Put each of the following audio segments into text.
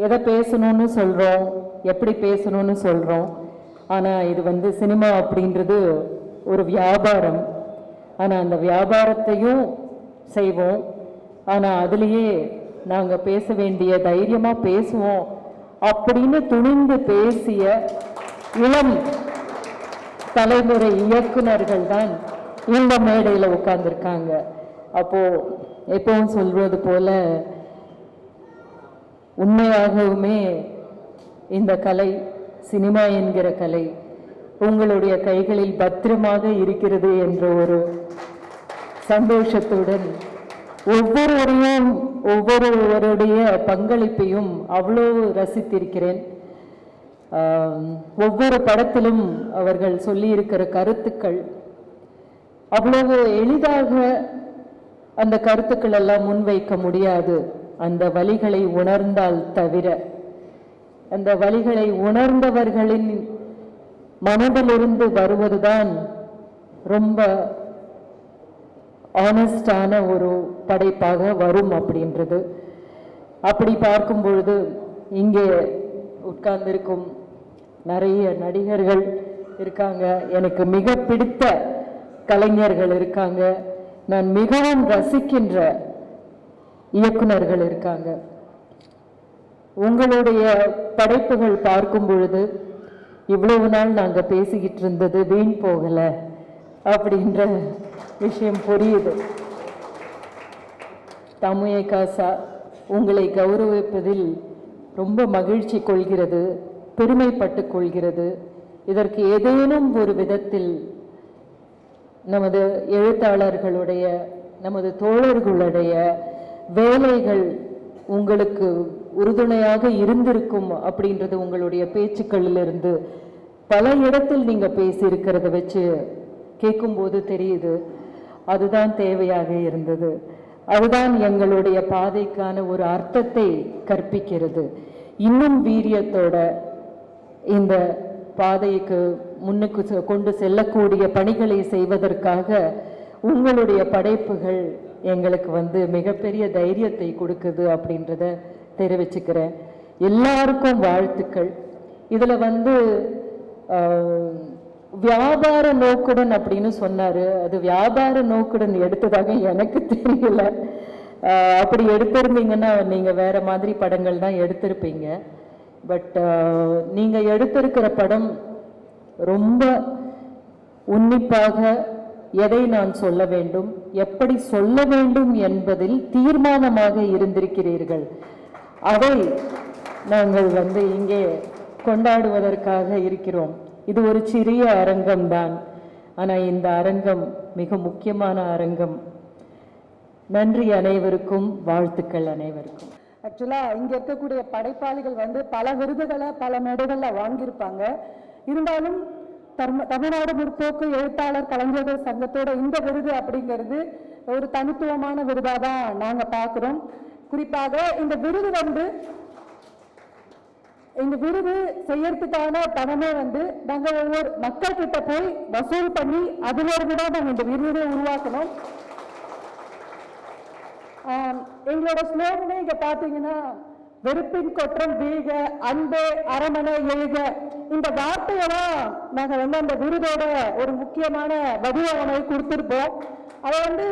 எதை பேசணும்னு சொல்கிறோம், எப்படி பேசணும்னு சொல்கிறோம். ஆனால் இது வந்து சினிமா அப்படின்றது ஒரு வியாபாரம். ஆனால் அந்த வியாபாரத்தையும் செய்வோம். ஆனால் அதுலேயே நாங்கள் பேச வேண்டிய தைரியமாக பேசுவோம் அப்படின்னு துணிந்து பேசிய இளம் தலைமுறை இயக்குனர்கள் தான் இந்த மேடையில் உட்கார்ந்துருக்காங்க. அப்போது எப்பவும் சொல்வது போல உண்மையாகவுமே இந்த கலை, சினிமா என்கிற கலை உங்களுடைய கைகளில் பத்திரமாக இருக்கிறது என்ற ஒரு சந்தோஷத்துடன் ஒவ்வொருவருடைய பங்களிப்பையும் அவ்வளோ ரசித்திருக்கிறேன். ஒவ்வொரு படத்திலும் அவர்கள் சொல்லியிருக்கிற கருத்துக்கள் அவ்வளவு எளிதாக அந்த கருத்துக்கள் எல்லாம் முன்வைக்க முடியாது. அந்த வலிகளை உணர்ந்தால் தவிர, அந்த வலிகளை உணர்ந்தவர்களின் மனதிலிருந்து வருவதுதான் ரொம்ப ஆனஸ்டான ஒரு படைப்பாக வரும் அப்படின்றது. அப்படி பார்க்கும் பொழுது இங்கே உட்கார்ந்திருக்கும் நிறைய நடிகர்கள் இருக்காங்க, எனக்கு மிக பிடித்த கலைஞர்கள் இருக்காங்க, நான் மிகவும் ரசிக்கின்ற இயக்குனர்கள் இருக்காங்க. உங்களுடைய படைப்புகள் பார்க்கும் பொழுது இவ்வளவு நாள் நாங்கள் பேசிக்கிட்டு இருந்தது வீண் போகலை அப்படின்ற விஷயம் புரியுது. தமுயை காசா உங்களை கௌரவிப்பதில் ரொம்ப மகிழ்ச்சி கொள்கிறது, பெருமைப்பட்டு கொள்கிறது. இதற்கு ஏதேனும் ஒரு விதத்தில் நமது எழுத்தாளர்களுடைய, நமது தோழர்களுடைய வேலைகள் உங்களுக்கு உறுதுணையாக இருந்திருக்கும் அப்படின்றது உங்களுடைய பேச்சுக்களிலிருந்து பல இடத்தில் நீங்கள் பேசியிருக்கிறத வச்சு கேட்கும்போது தெரியுது. அதுதான் தேவையாக இருந்தது. அதுதான் எங்களுடைய பாதைக்கான ஒரு அர்த்தத்தை கற்பிக்கிறது. இன்னும் வீரியத்தோட இந்த பாதைக்கு முன்னுக்கு கொண்டு செல்லக்கூடிய பணிகளை செய்வதற்காக உங்களுடைய படைப்புகள் எங்களுக்கு வந்து மிகப்பெரிய தைரியத்தை கொடுக்குது அப்படின்றத தெரிவிச்சுக்கிறேன். எல்லாருக்கும் வாழ்த்துக்கள். இதில் வந்து வியாபார நோக்குடன் அப்படின்னு சொன்னார். அது வியாபார நோக்குடன் எடுத்ததாக எனக்கு தெரியல. அப்படி எடுத்திருந்தீங்கன்னா நீங்கள் வேற மாதிரி படங்கள் தான் எடுத்திருப்பீங்க. பட் நீங்கள் எடுத்திருக்கிற படம் ரொம்ப உன்னிப்பாக எதை நான் சொல்ல வேண்டும், எப்படி சொல்ல வேண்டும் என்பதில் தீர்மானமாக இருந்திருக்கிறீர்கள். அதை நாங்கள் வந்து இங்கே கொண்டாடுவதற்காக இருக்கிறோம். இது ஒரு சிறிய அரங்கம்தான், ஆனால் இந்த அரங்கம் மிக முக்கியமான அரங்கம். நன்றி அனைவருக்கும், வாழ்த்துக்கள் அனைவருக்கும். ஆக்சுவலாக இங்கே இருக்கக்கூடிய படைப்பாளிகள் வந்து பல விருதுகளை பல மேடைகளில் வாங்கியிருப்பாங்க. இருந்தாலும் தமிழ்நாடு முற்போக்கு எழுத்தாளர் கலைஞர்கள் சங்கத்தோட இந்த விருது அப்படிங்கிறது ஒரு தனித்துவமான விருதாக தான் நாங்கள் பார்க்குறோம். குறிப்பாக இந்த விருது செய்யறதுக்கான பணமே வந்து நாங்கள் ஒவ்வொரு மக்கள் கிட்ட போய் வசூல் பண்ணி அதிலிருந்து தான் நாங்கள் இந்த விருதை உருவாக்கணும். எங்களோட ஸ்லோகனே இங்க பாத்தீங்கன்னா, வெறுப்பின் கொற்றம் வீழ்க, அன்பே அரமனை எழுக, இந்த வார்த்தையெல்லாம் நாங்க வந்து அந்த விருதோட ஒரு முக்கியமான வடிவமை கொடுத்திருப்போம். அதை வந்து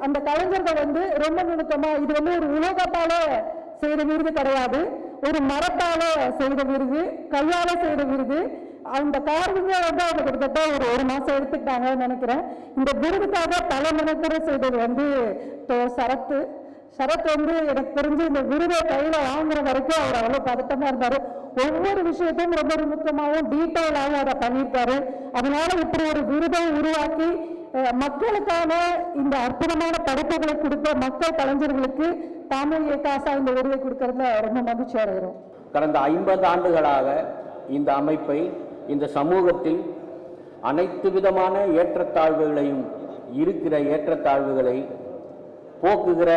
அந்த கலைஞர்கள் வந்து ரொம்ப நுணுக்கமா, இது வந்து ஒரு உலகத்தால செய்த விருது கிடையாது, ஒரு மரத்தால செய்த விருது, கையால செய்த விருது. அந்த காரணமே வந்து அவங்க கிட்டத்தட்ட ஒரு மாசம் எடுத்துக்கிட்டாங்கன்னு நினைக்கிறேன். இந்த விருதுக்காக பல மனக்கரை செய்தது வந்து சரத் வந்து எனக்கு தெரிஞ்சு இந்த விருதை கையில வாங்குற வரைக்கும் அவர் அவ்வளவு பதட்டமா இருந்தாரு. ஒவ்வொரு விஷயத்தையும் ரொம்ப நுணுக்கமாகவும் டீட்டெயிலாகவும் அதை பண்ணியிருக்காரு. அதனால இப்படி ஒரு விருதை உருவாக்கி மக்களுக்கான இந்த அற்புதமான படைப்புகளை கொடுத்த மக்கள் கலைஞர்களுக்கு தாமுயை காசா இந்த விருதை கொடுக்கறதுல ரொம்ப மகிழ்ச்சி அடைகிறோம். கடந்த 50 ஆண்டுகளாக இந்த அமைப்பை, இந்த சமூகத்தில் அனைத்து விதமான ஏற்றத்தாழ்வுகளையும் இருக்கிற ஏற்றத்தாழ்வுகளை போக்குகிற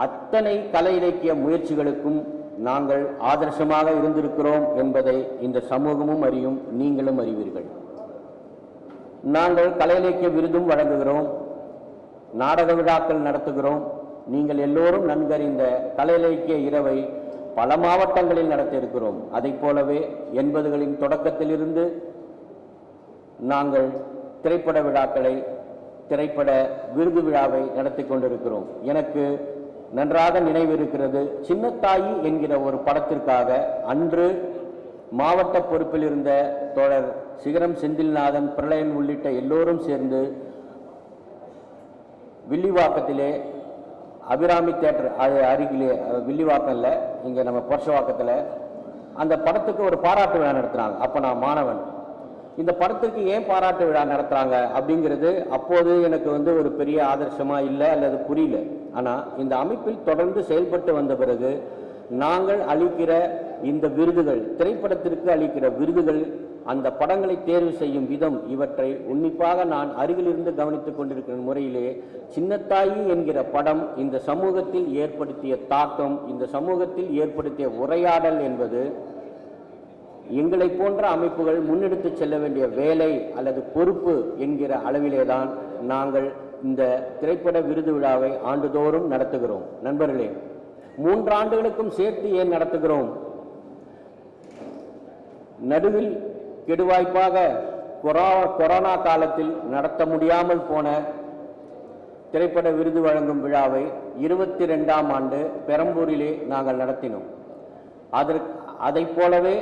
அத்தனை கலை இலக்கிய முயற்சிகளுக்கும் நாங்கள் ஆதர்சமாக இருந்திருக்கிறோம் என்பதை இந்த சமூகமும் அறியும், நீங்களும் அறிவீர்கள். நாங்கள் கலை இலக்கிய விருதும் வழங்குகிறோம், நாடக விழாக்கள் நடத்துகிறோம். நீங்கள் எல்லோரும் நன்கறிந்த கலை இலக்கிய இரவை பல மாவட்டங்களில் நடத்த இருக்கிறோம். அதை போலவே 80களின் தொடக்கத்திலிருந்து நாங்கள் திரைப்பட விழாக்களை, திரைப்பட விருது விழாவை நடத்தி கொண்டிருக்கிறோம். எனக்கு நன்றாக நினைவிருக்கிறது, சின்னத்தாயி என்கிற ஒரு படத்திற்காக அன்று மாவட்ட பொறுப்பில் இருந்த தோழர் சிகரம் செந்தில்நாதன், பிரளயன் உள்ளிட்ட எல்லோரும் சேர்ந்து வில்லிவாக்கத்திலே, அபிராமி தியேட்டர் அது அருகிலே, வில்லிவாக்கம் இல்லை, இங்கே நம்ம புரஷவாக்கத்தில் அந்த படத்துக்கு ஒரு பாராட்டு விழா நடத்துகிறாங்க. அப்போ நான் மாணவன். இந்த படத்துக்கு ஏன் பாராட்டு விழா நடத்துகிறாங்க அப்படிங்கிறது அப்போது எனக்கு ஒரு பெரிய ஆதர்சமாக இல்லை அல்லது புரியல. ஆனால் இந்த அமைப்பில் தொடர்ந்து செயல்பட்டு வந்த பிறகு நாங்கள் அளிக்கிற இந்த விருதுகள், திரைப்படத்திற்கு அளிக்கிற விருதுகள், அந்த படங்களை தேர்வு செய்யும் விதம், இவற்றை உன்னிப்பாக நான் அருகிலிருந்து கவனித்துக் கொண்டிருக்கிற முறையிலே சின்னத்தாயி என்கிற படம் இந்த சமூகத்தில் ஏற்படுத்திய தாக்கம், இந்த சமூகத்தில் ஏற்படுத்திய உரையாடல் என்பது எங்களை போன்ற அமைப்புகள் முன்னெடுத்து செல்ல வேண்டிய வேலை அல்லது பொறுப்பு என்கிற அளவிலே தான் நாங்கள் இந்த திரைப்பட விருது விழாவை ஆண்டுதோறும் நடத்துகிறோம். நண்பர்களே, 3 ஆண்டுகளுக்கும் சேர்த்து ஏன் நடத்துகிறோம்? நடுவில் கெடுவாய்ப்பாக கொரோனா காலத்தில் நடத்த முடியாமல் போன திரைப்பட விருது வழங்கும் விழாவை 22ஆம் ஆண்டு பெரம்பூரிலே நாங்கள் நடத்தினோம். அதை போலவே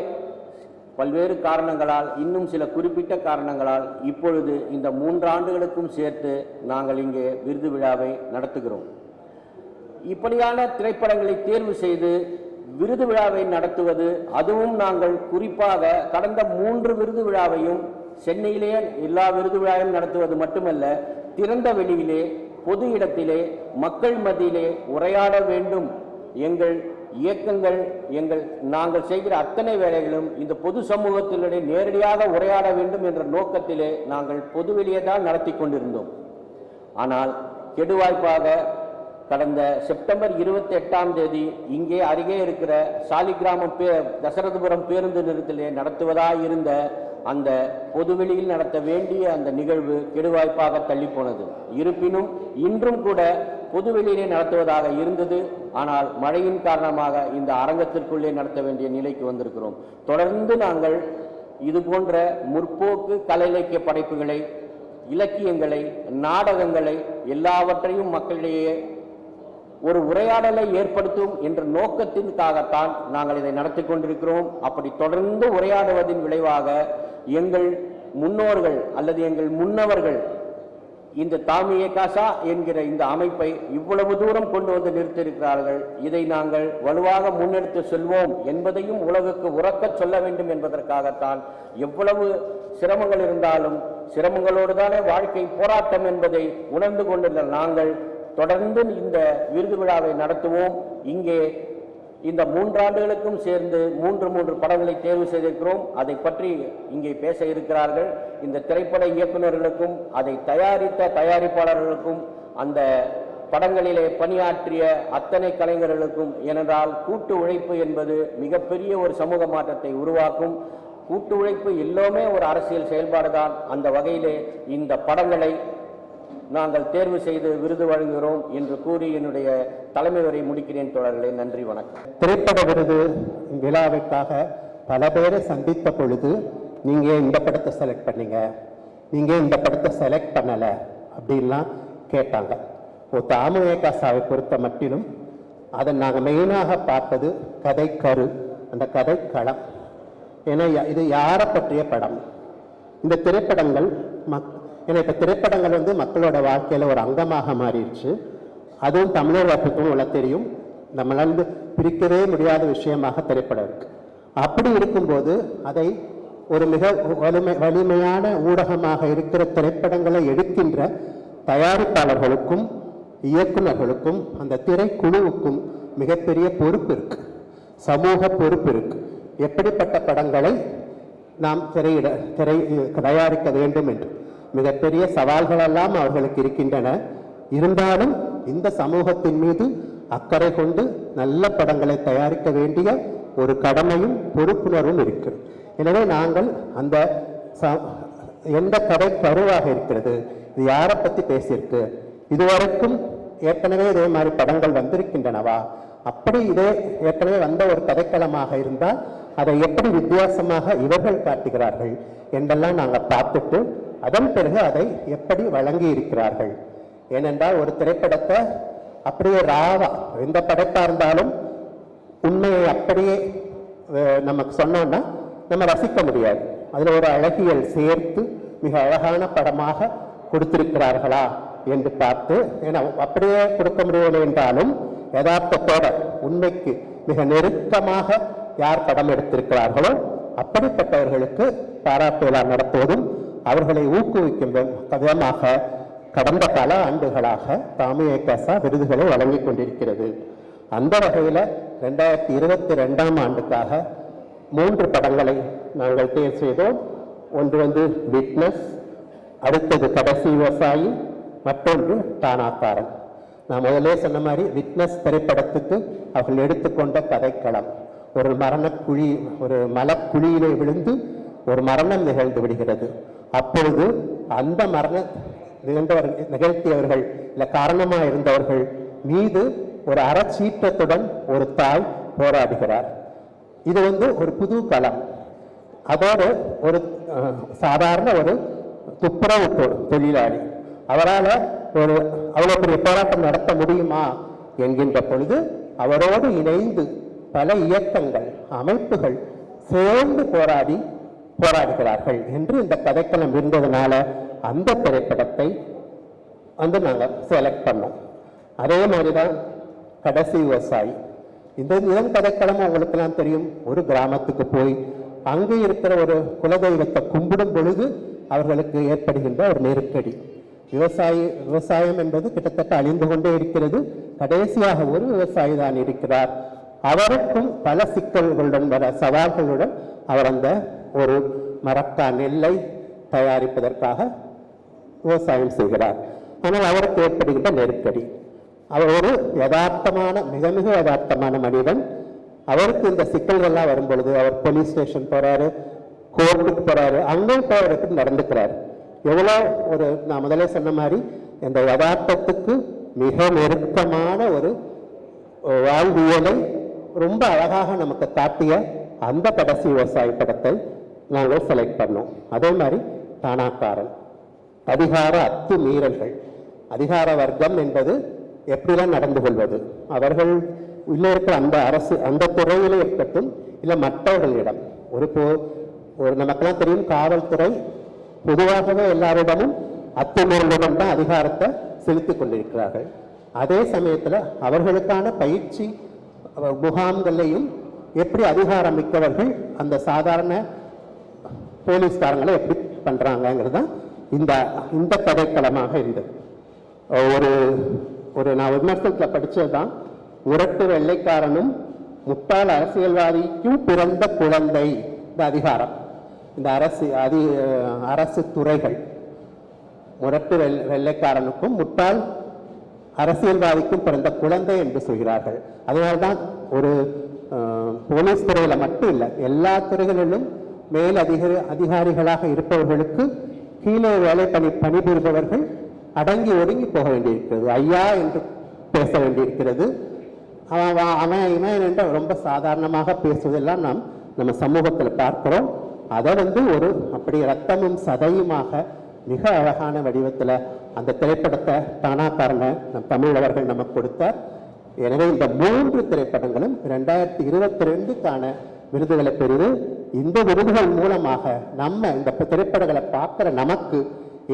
பல்வேறு காரணங்களால், இன்னும் சில குறிப்பிட்ட காரணங்களால் இப்பொழுது இந்த 3 ஆண்டுகளுக்கும் சேர்த்து நாங்கள் இங்கே விருது விழாவை நடத்துகிறோம். இப்படியான திரைப்படங்களை தேர்வு செய்து விருது விழாவை நடத்துவது, அதுவும் நாங்கள் குறிப்பாக கடந்த 3 விருது விழாவையும் சென்னையிலேயே எல்லா விருது விழாவையும் நடத்துவது மட்டுமல்ல, திறந்த வெளியிலே, பொது இடத்திலே, மக்கள் மத்தியிலே உரையாட வேண்டும். எங்கள் இயக்கங்கள், நாங்கள் செய்கிற அத்தனை வேலைகளும் இந்த பொது சமூகத்தினுடைய நேரடியாக உரையாட வேண்டும் என்ற நோக்கத்திலே நாங்கள் பொதுவெளியே தான் நடத்தி கொண்டிருந்தோம். ஆனால் கெடுவாய்ப்பாக கடந்த செப்டம்பர் 28ஆம் தேதி இங்கே அருகே இருக்கிற சாலிகிராமம் தசரதபுரம் பேருந்து நிறுத்தத்திலே நடத்துவதாயிருந்த அந்த பொதுவெளியில் நடத்த வேண்டிய அந்த நிகழ்வு கெடுவாய்ப்பாக தள்ளி போனது. இருப்பினும் இன்றும் கூட பொதுவெளியிலே நடத்துவதாக இருந்தது. ஆனால் மழையின் காரணமாக இந்த அரங்கத்திற்குள்ளே நடத்த வேண்டிய நிலைக்கு வந்திருக்கிறோம். தொடர்ந்து நாங்கள் இது போன்ற முற்போக்கு கலை இலக்கிய படைப்புகளை, இலக்கியங்களை, நாடகங்களை எல்லாவற்றையும் மக்களிடையே ஒரு உரையாடலை ஏற்படுத்தும் என்ற நோக்கத்திற்காகத்தான் நாங்கள் இதை நடத்தி கொண்டிருக்கிறோம். அப்படி தொடர்ந்து உரையாடுவதின் விளைவாக எங்கள் முன்னோர்கள் அல்லது எங்கள் முன்னவர்கள் இந்த தாமியே காசா என்கிற இந்த அமைப்பை இவ்வளவு தூரம் கொண்டு வந்து நிறுத்தியிருக்கிறார்கள். இதை நாங்கள் வலுவாக முன்னெடுத்து செல்வோம் என்பதையும் உலகுக்கு உறக்க சொல்ல வேண்டும் என்பதற்காகத்தான், எவ்வளவு சிரமங்கள் இருந்தாலும் சிரமங்களோடு தானே வாழ்க்கை போராட்டம் என்பதை உணர்ந்து கொண்டுள்ள நாங்கள் தொடர்ந்து இந்த விருது விழாவை நடத்துவோம். இங்கே இந்த 3 ஆண்டுகளுக்கும் சேர்ந்து 3 படங்களை தேர்வு செய்திருக்கிறோம். அதை பற்றி இங்கே பேச இருக்கிறார்கள். இந்த திரைப்பட இயக்குநர்களுக்கும், அதை தயாரித்த தயாரிப்பாளர்களுக்கும், அந்த படங்களிலே பணியாற்றிய அத்தனை கலைஞர்களுக்கும். ஏனென்றால் கூட்டு உழைப்பு என்பது மிகப்பெரிய ஒரு சமூக மாற்றத்தை உருவாக்கும். கூட்டு உழைப்பு எல்லாமே ஒரு அரசியல் செயல்பாடுதான். அந்த வகையிலே இந்த படங்களை நாங்கள் தேர்வு செய்து விருது வழங்குகிறோம் என்று கூறி என்னுடைய தலைமை உரை முடிக்கிறேன். தோழர்களே, நன்றி, வணக்கம். திரைப்பட விருது விழாவுக்காக பல பேரை சந்தித்த பொழுது, நீங்க இந்த படத்தை செலக்ட் பண்ணீங்க, நீங்க இந்த படத்தை செலக்ட் பண்ணல அப்படின்லாம் கேட்டாங்க. தாமியே காசாவை பொறுத்த மட்டிலும் அதை நாங்கள் மெயினாக பார்ப்பது கதைக்கரு, அந்த கதைக்களம். ஏன்னா இது யாரை பற்றிய படம்? இந்த திரைப்படங்கள் ஏன்னா இப்போ திரைப்படங்கள் மக்களோட வாழ்க்கையில் ஒரு அங்கமாக மாறிடுச்சு. அதுவும் தமிழர் வர்க்கத்துக்கும் உள்ள தெரியும், நம்மளால் பிரிக்கவே முடியாத விஷயமாக திரைப்படம் இருக்கு. அப்படி இருக்கும்போது அதை ஒரு மிக வலிமையான ஊடகமாக இருக்கிற திரைப்படங்களை எடுக்கின்ற தயாரிப்பாளர்களுக்கும் இயக்குநர்களுக்கும் அந்த திரைக்குழுவுக்கும் மிகப்பெரிய பொறுப்பு இருக்கு, சமூக பொறுப்பு இருக்கு. எப்படிப்பட்ட படங்களை நாம் தயாரிக்க வேண்டும் என்று மிகப்பெரிய சவால்களெல்லாம் அவர்களுக்கு இருக்கின்றன. இருந்தாலும் இந்த சமூகத்தின் மீது அக்கறை கொண்டு நல்ல படங்களை தயாரிக்க வேண்டிய ஒரு கடமையும் பொறுப்புணர்வும் இருக்கு. எனவே நாங்கள் அந்த எந்த கதை கருவாக இருக்கிறது, இது யாரை பற்றி பேசியிருக்கு, இதுவரைக்கும் ஏற்கனவே இதே மாதிரி படங்கள் வந்திருக்கின்றனவா அப்படி இதே ஏற்கனவே வந்த ஒரு கதைக்களமாக இருந்தால் அதை எப்படி வித்தியாசமாக இவர்கள் காட்டுகிறார்கள் என்றெல்லாம் நாங்கள் பார்த்துட்டு அதன் பிறகு அதை எப்படி வழங்கி இருக்கிறார்கள். ஏனென்றால் ஒரு திரைப்படத்தை அப்படியே ராவா எந்த படைப்பா இருந்தாலும் உண்மையை அப்படியே நமக்கு சொன்னோம்னா நம்ம ரசிக்க முடியாது. அதில் ஒரு அழகியல் சேர்த்து மிக அழகான படமாக கொடுத்திருக்கிறார்களா என்று பார்த்து, ஏன்னா அப்படியே கொடுக்க முடியவில்லை என்றாலும் யதார்த்தத்தோட உண்மைக்கு மிக நெருக்கமாக யார் படம் எடுத்திருக்கிறார்களோ அப்படிப்பட்டவர்களுக்கு பாராட்டு விழா நடத்துவதும் அவர்களை ஊக்குவிக்கும் விதமாக கடந்த பல ஆண்டுகளாக தாமியேகாசா விருதுகளை வழங்கி கொண்டிருக்கிறது. அந்த வகையில் 2022ஆம் ஆண்டுக்காக 3 படங்களை நாங்கள் தேர்வு செய்தோம். ஒன்று விட்னஸ், அடுத்தது கடைசி விவசாயி, மற்றொன்று தானாக்காரன். நான் முதலே சொன்ன மாதிரி விட்னஸ் திரைப்படத்துக்கு அவர்கள் எடுத்துக்கொண்ட கதைக்களம் ஒரு ஒரு மலக்குழியிலே விழுந்து ஒரு மரணம் நிகழ்ந்து விடுகிறது. அப்பொழுது அந்த நிகழ்த்தியவர்கள் இல்ல காரணமாக இருந்தவர்கள் மீது ஒரு அறச்சீற்றத்துடன் ஒரு தாய் போராடுகிறார். இது ஒரு புது களம். அதோடு ஒரு சாதாரண ஒரு துப்புரவு தொழிலாளி, அவரால் அவ்வளோ பெரிய போராட்டம் நடத்த முடியுமா என்கின்ற பொழுது அவரோடு இணைந்து பல இயக்கங்கள் அமைப்புகள் சேர்ந்து போராடுகிறார்கள் என்று இந்த கதைக்களம் இருந்ததுனால அந்த திரைப்படத்தை நாங்கள் செலக்ட் பண்ணோம். அதே மாதிரிதான் கடைசி விவசாயி. இதன் கதைக்களம் உங்களுக்கெல்லாம் தெரியும். ஒரு கிராமத்துக்கு போய் அங்கே இருக்கிற ஒரு குலதெய்வத்தை கும்பிடும் பொழுது அவர்களுக்கு ஏற்படுகின்ற ஒரு நெருக்கடி. விவசாயம் என்பது கிட்டத்தட்ட அழிந்து கொண்டே இருக்கிறது. கடைசியாக ஒரு விவசாயி தான் இருக்கிறார். அவருக்கும் பல சிக்கல்களுடன் சவால்களுடன் அவர் அந்த ஒரு மரக்கா நெல்லை தயாரிப்பதற்காக விவசாயம் செய்கிறார். ஆனால் அவருக்கு ஏற்படுகின்ற நெருக்கடி. அவர் ஒரு மிக மிக யதார்த்தமான மனிதன். அவருக்கு இந்த சிக்கல்கள்லாம் வரும் பொழுது அவர் போலீஸ் ஸ்டேஷன் போறாரு, கோர்ட்டுக்கு போறாரு, அங்கே போறதுக்கு நடந்துக்கிறார். நான் முதலே சொன்ன மாதிரி இந்த யதார்த்தத்துக்கு மிக நெருக்கமான ஒரு வாழ்வியலை ரொம்ப அழகாக நமக்கு காட்டிய அந்த கடைசி விவசாய படத்தை நாங்கள் செலக்ட் பண்ணோம். அதே மாதிரி தானாக்காரன், அதிகார அத்துமீறல்கள், அதிகார வர்க்கம் என்பது எப்படிலாம் நடந்து கொள்வது, அவர்கள் உள்ள இருக்கிற அந்த அரசு அந்த துறையிலே இருக்கட்டும் இல்லை மற்றவர்களிடம் ஒரு நமக்கெல்லாம் தெரியும், காவல்துறை பொதுவாகவே எல்லாரிடமும் அத்துமீறலுடன் தான் அதிகாரத்தை செலுத்திக் கொண்டிருக்கிறார்கள். அதே சமயத்தில் அவர்களுக்கான பயிற்சி முகாம்களையும் எப்படி அதிகாரம் மிக்கவர்கள் அந்த சாதாரண போலீஸ்காரங்களை எப்படி பண்றாங்கிறது தான் இந்த கதைக்களமாக இருந்தது. நான் விமர்சனத்தில் படிச்சதுதான், முரட்டு வெள்ளைக்காரனும் முட்டாள் அரசியல்வாதிக்கும் பிறந்த குழந்தை இந்த அதிகாரம். இந்த அரசு துறைகள் முரட்டு வெள்ளைக்காரனுக்கும் முட்டாள் அரசியல்வாதிக்கும் பிறந்த குழந்தை என்று சொல்கிறார்கள். அதனால்தான் ஒரு போலீஸ் துறையில மட்டும் இல்லை, எல்லா துறைகளிலும் மேல் அதிகாரிகளாக இருப்பவர்களுக்கு கீழே வேலை பணிபுரிபவர்கள் அடங்கி ஒடுங்கி போக வேண்டியிருக்கிறது, ஐயா என்று பேச வேண்டியிருக்கிறது. அவன் இவன் என்று ரொம்ப சாதாரணமாக பேசுவதெல்லாம் நம்ம சமூகத்தில் பார்க்கிறோம். அதை அப்படி ரத்தமும் சதையுமாக மிக அழகான வடிவத்தில் அந்த திரைப்படத்தை தானாக்காரனை தமிழவர்கள் நமக்கு கொடுத்தார். எனவே இந்த 3 திரைப்படங்களும் 2022க்கான விருதுகளை பெறுது. இந்த விருதுகள் மூலமாக நம்ம இந்த திரைப்படங்களை பார்க்கிற நமக்கு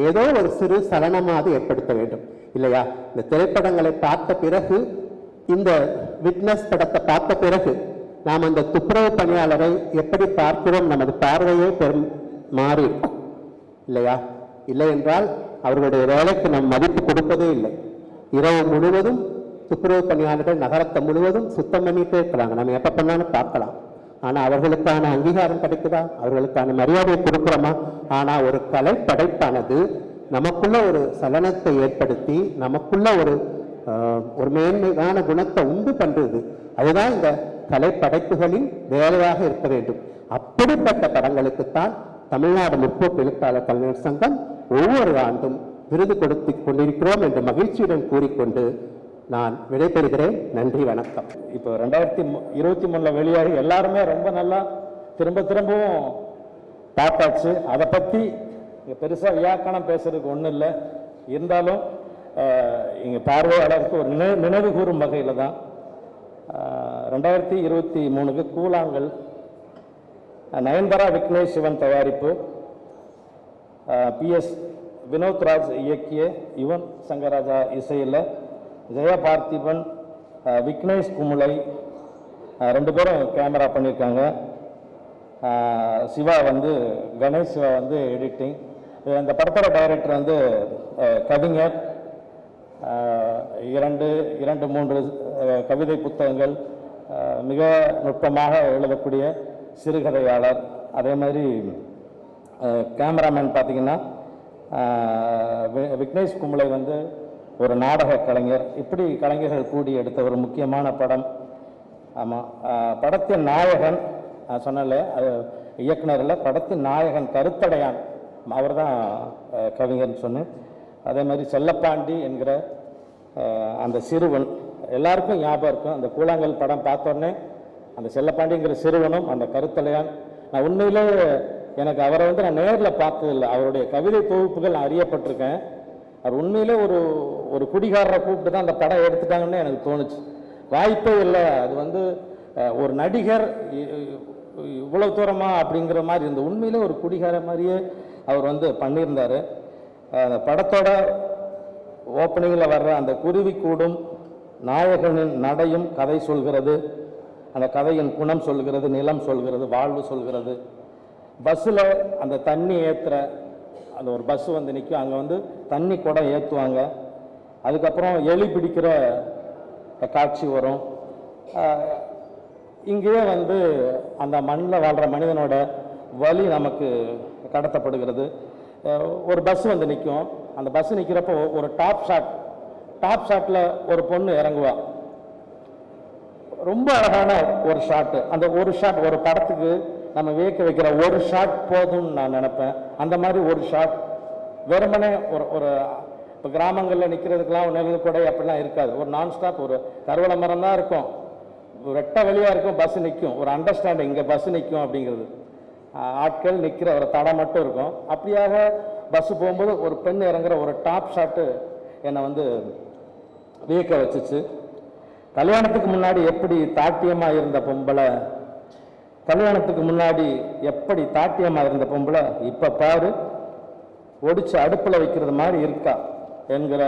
ஏதோ ஒரு சிறு சலனமாவது ஏற்படுத்த வேண்டும் இல்லையா? இந்த திரைப்படங்களை பார்த்த பிறகு, இந்த விட்னஸ் படத்தை பார்த்த பிறகு நாம் அந்த துப்புரவு பணியாளரை எப்படி பார்க்கிறோம், நமது பார்வையே மாறி இல்லையா? இல்லை என்றால் அவர்களுடைய வேலைக்கு நாம் மதிப்பு கொடுப்பதே இல்லை. இரவு முழுவதும் துப்புரவு பணியாளர்கள் நகரத்தை முழுவதும் சுத்தம் பண்ணிட்டே இருக்கிறாங்க. நம்ம எப்ப பண்ணாலும் பார்க்கலாம். ஆனா அவர்களுக்கான அங்கீகாரம் கிடைக்குதா? அவர்களுக்கான மரியாதையை கொடுக்கிறோமா? ஆனா ஒரு கலை படைப்பானது நமக்குள்ள ஒரு சலனத்தை ஏற்படுத்தி நமக்குள்ள ஒரு மேன்மையான குணத்தை உண்டு பண்றது. அதுதான் இந்த கலை படைப்புகளின் வேலையாக இருக்க வேண்டும். அப்படிப்பட்ட படங்களுக்குத்தான் தமிழ்நாடு முற்போக்கு எழுத்தாளர் கலைஞர் சங்கம் ஒவ்வொரு ஆண்டும் விருது கொடுத்து கொண்டிருக்கிறோம் என்று மகிழ்ச்சியுடன் கூறிக்கொண்டு நான் விடைபெறுகிறேன். நன்றி, வணக்கம். இப்போ 2023 வெளியாகி எல்லாருமே ரொம்ப நல்லா திரும்பவும் பார்த்தாச்சு. அதை பற்றி இங்கே பெருசாக வியாக்கணம் பேசுறதுக்கு ஒன்றும் இல்லை. இருந்தாலும் இங்கே பார்வையாளருக்கு ஒரு நினைவு கூறும் வகையில் தான் 2023 கூழாங்கல் நயன்தாரா விக்னேஷ் சிவன் தயாரிப்பு, PS வினோத் ராஜ் இயக்கிய, யுவன் சங்கராஜா இசையில், ஜெயா பார்த்திபன், விக்னேஷ் குமுளை 2 பேரும் கேமரா பண்ணியிருக்காங்க. சிவா வந்து கணேஷ் சிவா வந்து எடிட்டிங். இந்த படத்தோட டைரக்டர் வந்து கவிஞர், 2-3 கவிதை புத்தகங்கள், மிக நுட்பமாக எழுதக்கூடிய சிறுகதையாளர். அதே மாதிரி கேமராமேன் பார்த்தீங்கன்னா விக்னேஷ் குமுளை வந்து ஒரு நாடக கலைஞர். இப்படி கலைஞர்கள் கூடி எடுத்த ஒரு முக்கியமான படம். ஆமாம், படத்தின் நாயகன் சொன்னல, அது இயக்குனரில் படத்தின் நாயகன் கருத்தடையான், அவர் தான் கவிஞர்னு சொன்னேன். அதே மாதிரி செல்லப்பாண்டி என்கிற அந்த சிறுவன் எல்லாருக்கும் ஞாபகம் இருக்கும். அந்த கூழாங்கல் படம் பார்த்தோன்னே அந்த செல்லப்பாண்டிங்கிற சிறுவனும் அந்த கருத்தடையான், நான் உண்மையிலே எனக்கு அவரை வந்து நான் நேரில் பார்த்ததில்லை. அவருடைய கவிதை தொகுப்புகள் நான் அறியப்பட்டிருக்கேன். அவர் உண்மையிலே ஒரு குடிகாரரை கூப்பிட்டு தான் அந்த படம் எடுத்துட்டாங்கன்னு எனக்கு தோணுச்சு. வாய்ப்பே இல்லை. அது வந்து ஒரு நடிகர் இவ்வளோ தூரமா அப்படிங்கிற மாதிரி இருந்த, உண்மையிலே ஒரு குடிகார மாதிரியே அவர் வந்து பண்ணியிருந்தார். அந்த படத்தோட ஓப்பனிங்கில் வர்ற அந்த குருவி கூடும் நாயகனின் நடையும் கதை சொல்கிறது, அந்த கதையின் குணம் சொல்கிறது, நிலம் சொல்கிறது, வாழ்வு சொல்கிறது. பஸ்ஸில் அந்த தண்ணி ஏற்றுற அந்த ஒரு பஸ்ஸு வந்து நிற்கும், அங்கே வந்து தண்ணி குடம் ஏற்றுவாங்க. அதுக்கப்புறம் எலி பிடிக்கிற காட்சி வரும். இங்கேயே வந்து அந்த மண்ணில் வாழ்கிற மனிதனோட வலி நமக்கு கடத்தப்படுகிறது. ஒரு பஸ் வந்து நிற்கும், அந்த பஸ் நிற்கிறப்போ ஒரு டாப் ஷாட்டில் ஒரு பொண்ணு இறங்குவா. ரொம்ப அழகான ஒரு ஷாட்டு. அந்த ஒரு ஷாட் ஒரு படத்துக்கு நம்ம வியக்க வைக்கிற ஒரு ஷாட் போதும்னு நான் நினைப்பேன். அந்த மாதிரி ஒரு ஷாட் வெறுமனே ஒரு இப்போ கிராமங்களில் நிற்கிறதுக்கெலாம் நெல் கொடை அப்படிலாம் இருக்காது. ஒரு நான்ஸ்டாப் ஒரு கருவளை மரம் தான் இருக்கும், வெட்ட வெளியாக இருக்கும், பஸ் நிற்கும், ஒரு அண்டர்ஸ்டாண்டிங் இங்கே பஸ் நிற்கும் அப்படிங்கிறது. ஆட்கள் நிற்கிற ஒரு தடம் மட்டும் இருக்கும். அப்படியாக பஸ்ஸு போகும்போது ஒரு பெண் இறங்குற ஒரு டாப் ஷாட்டு என்னை வந்து வியக்க வச்சுச்சு. கல்யாணத்துக்கு முன்னாடி எப்படி தாட்டியமாக இருந்த பொம்பளை, கல்யாணத்துக்கு முன்னாடி எப்படி தாட்டியமாக இருந்த பொம்பளை இப்போ பாரு ஒடிச்சு அடுப்பில் வைக்கிறது மாதிரி இருக்கா என்கிற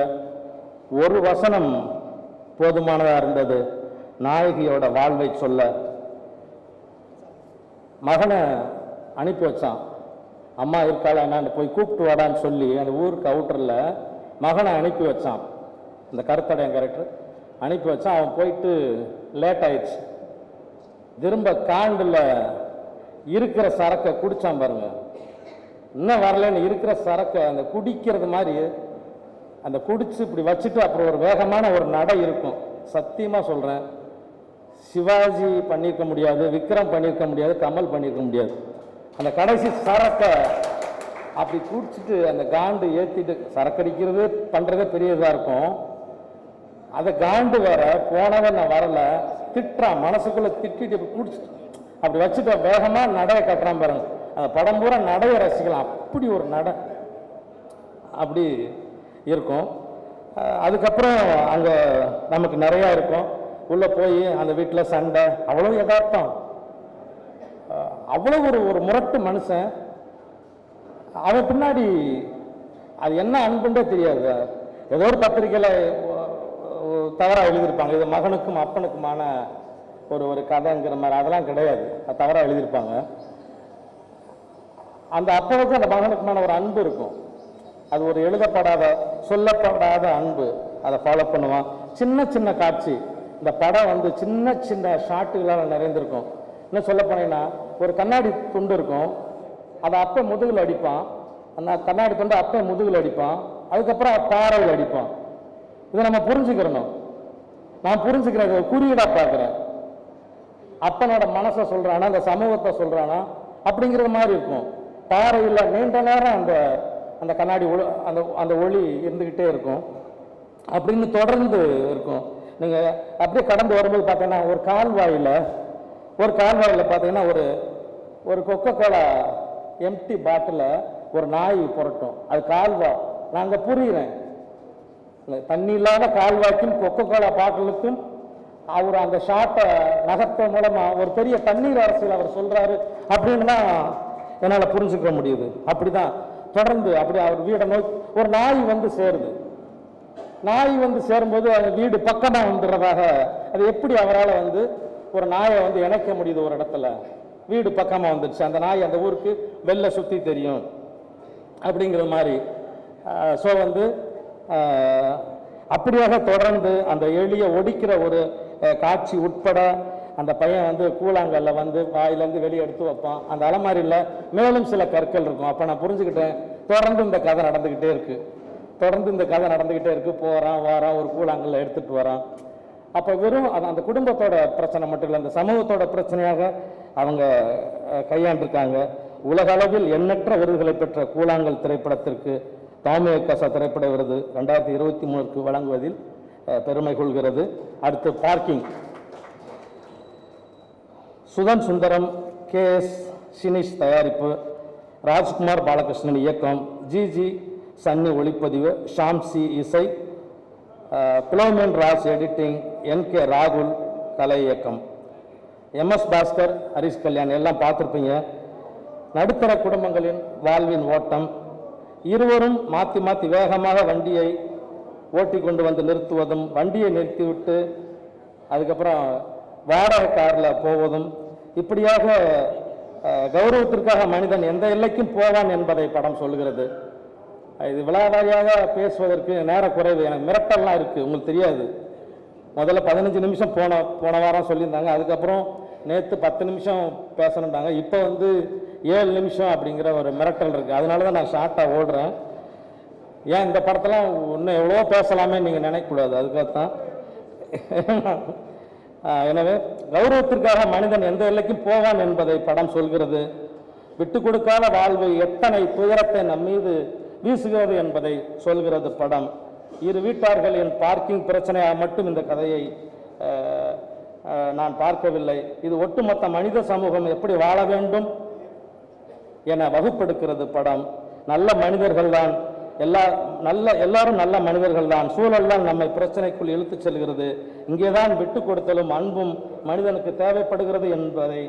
ஒரு வசனம் போதுமானதாக இருந்தது நாயகியோட வாழ்வை சொல்ல. மகனை அனுப்பி வச்சான், அம்மா இருக்காளா என்னான்னு போய் கூப்பிட்டு வாடான்னு சொல்லி அந்த ஊருக்கு அவுட்டரில் மகனை அனுப்பி வச்சான். இந்த கருத்தடையன் கேரக்டர் அனுப்பி வச்சான். அவன் போயிட்டு லேட் ஆயிடுச்சு. திரும்ப காண்டில் இருக்கிற சரக்கை குடித்தான் பாருங்க. இன்னும் வரலன்னு இருக்கிற சரக்கை அந்த குடிக்கிறது மாதிரி அந்த குடிச்சு இப்படி வச்சுட்டு அப்புறம் ஒரு வேகமான ஒரு நடை இருக்கும். சத்தியமாக சொல்கிறேன், சிவாஜி பண்ணியிருக்க முடியாது, விக்ரம் பண்ணியிருக்க முடியாது, கமல் பண்ணியிருக்க முடியாது. அந்த கடைசி சரக்கை அப்படி குடிச்சிட்டு அந்த காண்டு ஏற்றிட்டு சரக்கடிக்கிறது பண்ணுறதே பெரிய இதாக இருக்கும். அதை காண்டு வேற போனவன் நான் வரல திட்டுறான், மனசுக்குள்ளே திட்டிட்டு குடிச்சிட்டு அப்படி வச்சுட்டு வேகமாக நடையை கட்டுறான் பாருங்க. அந்த படம் பூரா நடையை ரசிக்கலாம். அப்படி ஒரு நடை அப்படி இருக்கும். அதுக்கப்புறம் அங்கே நமக்கு நிறையா இருக்கும். உள்ளே போய் அந்த வீட்டில் சண்டை, அவ்வளோ யதார்த்தம், அவ்வளோ ஒரு முரட்டு மனுஷன். அவன் பின்னாடி அது என்ன அன்புன்றே தெரியாது. ஏதோ ஒரு பத்திரிக்கையில் தவறாக எழுதியிருப்பாங்க, இது மகனுக்கும் அப்பனுக்குமான ஒரு கதைங்கிற மாதிரி. அதெல்லாம் கிடையாது, அது தவறாக எழுதியிருப்பாங்க. அந்த அப்பாவுக்கு அந்த மகனுக்குமான ஒரு அன்பு இருக்கும். அது ஒரு எழுதப்படாத சொல்லப்படாத அன்பு. அதை ஃபாலோ பண்ணுவான். சின்ன சின்ன காட்சி, இந்த படம் வந்து சின்ன சின்ன ஷாட்டுகளால் நிறைந்திருக்கும். இன்னும் சொல்ல போனீங்கன்னா ஒரு கண்ணாடி துண்டு இருக்கும், அதை அப்போ முதுகில் அடிப்பான். அந்த கண்ணாடி துண்டு அப்போ முதுகில் அடிப்பான். அதுக்கப்புறம் பாறையில் அடிப்பான். இதை நம்ம புரிஞ்சுக்கிறணும். நான் புரிஞ்சுக்கிறேன், இதை குறியீடாக பார்க்குறேன். அப்பனோட மனசை சொல்கிறானா, அந்த சமூகத்தை சொல்கிறானா அப்படிங்கிற மாதிரி இருக்கும். பாறையில் நீண்ட நேரம் அந்த அந்த கண்ணாடி அந்த ஒளி இருந்துக்கிட்டே இருக்கும். அப்படின்னு தொடர்ந்து இருக்கும். நீங்கள் அப்படியே கடந்து வரும்போது பார்த்தீங்கன்னா ஒரு கால்வாயில் பார்த்தீங்கன்னா ஒரு கொக்கோ கோலா எம்டி பாட்டில் ஒரு நாய் புரட்டும். அது கால்வா. நான் அங்கே புரியுறேன், தண்ணி இல்லாத கால்வாய்க்கும் கொக்கோ கோலா பாட்டிலுக்கும் அவர் அந்த ஷாட்டை நகர்த்த மூலமாக ஒரு பெரிய தண்ணீர் அரசியல் அவர் சொல்கிறாரு அப்படின்னு தான் என்னால் புரிஞ்சுக்க முடியுது. அப்படி தான் தொடர்ந்து அப்படி அவர் வீடை நோக்கி ஒரு நாய் வந்து சேருது. நாய் வந்து சேரும்போது அது வீடு பக்கமாக வந்துடுறதாக, அது எப்படி அவரால் வந்து ஒரு நாயை வந்து இணைக்க முடியுது? ஒரு இடத்துல வீடு பக்கமாக வந்துடுச்சு, அந்த நாய் அந்த ஊருக்கு வெளில சுற்றி தெரியும் அப்படிங்கிற மாதிரி. ஸோ வந்து அப்படியாக தொடர்ந்து அந்த எளிய ஒடிக்கிற ஒரு காட்சி உட்பட அந்த பையன் வந்து கூழாங்கல்ல வந்து வாயிலேருந்து வெளியே எடுத்து வைப்பான். அந்த அலமாரியில் மேலும் சில கற்கள் இருக்கும். அப்போ நான் புரிஞ்சுக்கிட்டேன், தொடர்ந்து இந்த கதை நடந்துக்கிட்டே இருக்கு. போகிறான் வாரான், ஒரு கூழாங்கல்ல எடுத்துகிட்டு வரான். அப்போ வெறும் அந்த குடும்பத்தோட பிரச்சனை மட்டும் இல்லை, அந்த சமூகத்தோட பிரச்சனையாக அவங்க கையாண்டிருக்காங்க. உலக அளவில் எண்ணற்ற விருதுகளை பெற்ற கூழாங்கல் திரைப்படத்திற்கு டாமி கசா திரைப்பட விருது 2023 வழங்குவதில் பெருமை கொள்கிறது. அடுத்து பார்க்கிங். சுதன் சுந்தரம், KS சினிஷ் தயாரிப்பு, ராஜ்குமார் பாலகிருஷ்ணன் இயக்கம், ஜிஜி சன்னி ஒளிப்பதிவு, ஷாம்சி இசை, பிலோமின் ராஜ் எடிட்டிங், NK ராகுல் கலை இயக்கம், MS பாஸ்கர், ஹரிஷ் கல்யாண் எல்லாம் பார்த்துருப்பீங்க. நடுத்தர குடும்பங்களின் வாழ்வின் ஓட்டம், இருவரும் மாற்றி மாற்றி வேகமாக வண்டியை ஓட்டி கொண்டு வந்து நிறுத்துவதும், வண்டியை நிறுத்திவிட்டு அதுக்கப்புறம் வாடகை காரில் போவதும், இப்படியாக கௌரவத்திற்காக மனிதன் எந்த எல்லைக்கும் போவான் என்பதை படம் சொல்கிறது. இது விழாவாரியாக பேசுவதற்கு நேர குறைவு, எனக்கு மிரட்டல்லாம் இருக்குது, உங்களுக்கு தெரியாது. முதல்ல 15 நிமிஷம் போன வாரம் சொல்லியிருந்தாங்க, அதுக்கப்புறம் நேற்று 10 நிமிஷம் பேசணுட்டாங்க, இப்போ வந்து 7 நிமிஷம் அப்படிங்கிற ஒரு மிரட்டல் இருக்குது. அதனால தான் நான் ஷார்ட்டாக ஓடுறேன். ஏன் இந்த படத்தெல்லாம் இன்னும் எவ்வளோ பேசலாமே நீங்கள் நினைக்கக்கூடாது, அதுக்காகத்தான். எனவே கௌரவத்திற்காக மனிதன் எந்த எல்லைக்கும் போவான் என்பதை படம் சொல்கிறது. விட்டு கொடுக்காத வாழ்வு எத்தனை துயரத்தை நம் மீது வீசுகிறது என்பதை சொல்கிறது படம். இரு வீட்டார்களின் பார்க்கிங் பிரச்சனையாக மட்டும் இந்த கதையை நான் பார்க்கவில்லை. இது ஒட்டுமொத்த மனித சமூகம் எப்படி வாழ வேண்டும் என வகுப்பெடுக்கிறது படம். நல்ல மனிதர்கள் தான், எல்லாரும் நல்ல மனிதர்கள் தான். சூழல் தான் நம்மை பிரச்சனைக்குள் இழுத்துச் செல்கிறது. இங்கேதான் விட்டு கொடுத்தலும் அன்பும் மனிதனுக்கு தேவைப்படுகிறது என்பதை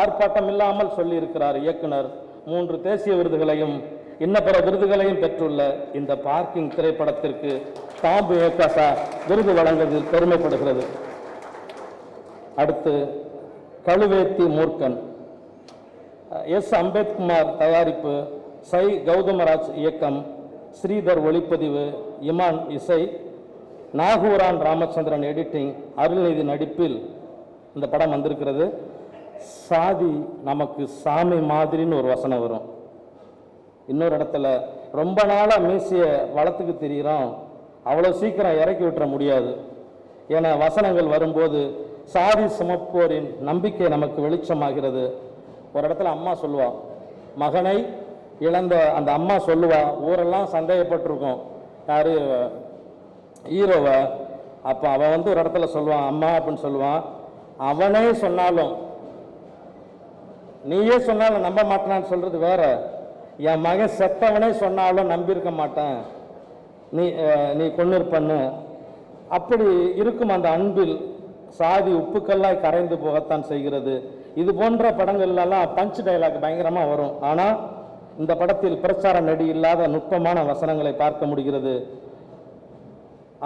ஆர்ப்பாட்டம் இல்லாமல் சொல்லியிருக்கிறார் இயக்குனர். 3 தேசிய விருதுகளையும் இன்ன பிற விருதுகளையும் பெற்றுள்ள இந்த பார்க்கிங் திரைப்படத்திற்கு டாம்பு ஏகாசா விருது வழங்குவதில் பெருமைப்படுகிறது. அடுத்து கழுவேத்தி மூர்க்கன். எஸ் அம்பேத்குமார் தயாரிப்பு, சை கௌதமராஜ் இயக்கம், ஸ்ரீதர் ஒளிப்பதிவு, இமான் இசை, நாகூரான் ராமச்சந்திரன் எடிட்டிங், அருள்நிதி நடிப்பில் இந்த படம் வந்திருக்கிறது. சாதி நமக்கு சாமி மாதிரின்னு ஒரு வசனம் வரும். இன்னொரு இடத்துல ரொம்ப நாளாக மீசிய வளத்துக்கு தெரிகிறோம், அவ்வளோ சீக்கிரம் இறக்கி விட்டுற முடியாது. என வசனங்கள் வரும்போது சாதி சுமப்போரின் நம்பிக்கை நமக்கு வெளிச்சமாகிறது. ஒரு இடத்துல அம்மா சொல்லுவா, மகனை இழந்த அந்த அம்மா சொல்லுவா, ஊரெல்லாம் சந்தேகப்பட்டிருக்கோம் யாரு ஹீரோவை. அப்போ அவன் வந்து ஒரு இடத்துல சொல்லுவான், அம்மா அப்படின்னு சொல்லுவான், அவனே சொன்னாலும் நீயே சொன்னாலும் நம்ப மாட்டான்னு சொல்றது வேற. என் மகன் செத்தவனே சொன்னாலும் நம்பியிருக்க மாட்டேன், நீ கொன்னூர் பண்ணு. அப்படி இருக்கும் அந்த அன்பில் சாதி உப்புக்கல்லாய் கரைந்து போகத்தான் செய்கிறது. இது போன்ற படங்கள்லாம் பஞ்ச் டைலாக் பயங்கரமாக வரும். ஆனால் இந்த படத்தில் பிரச்சார நடி இல்லாத நுட்பமான வசனங்களை பார்க்க முடிகிறது.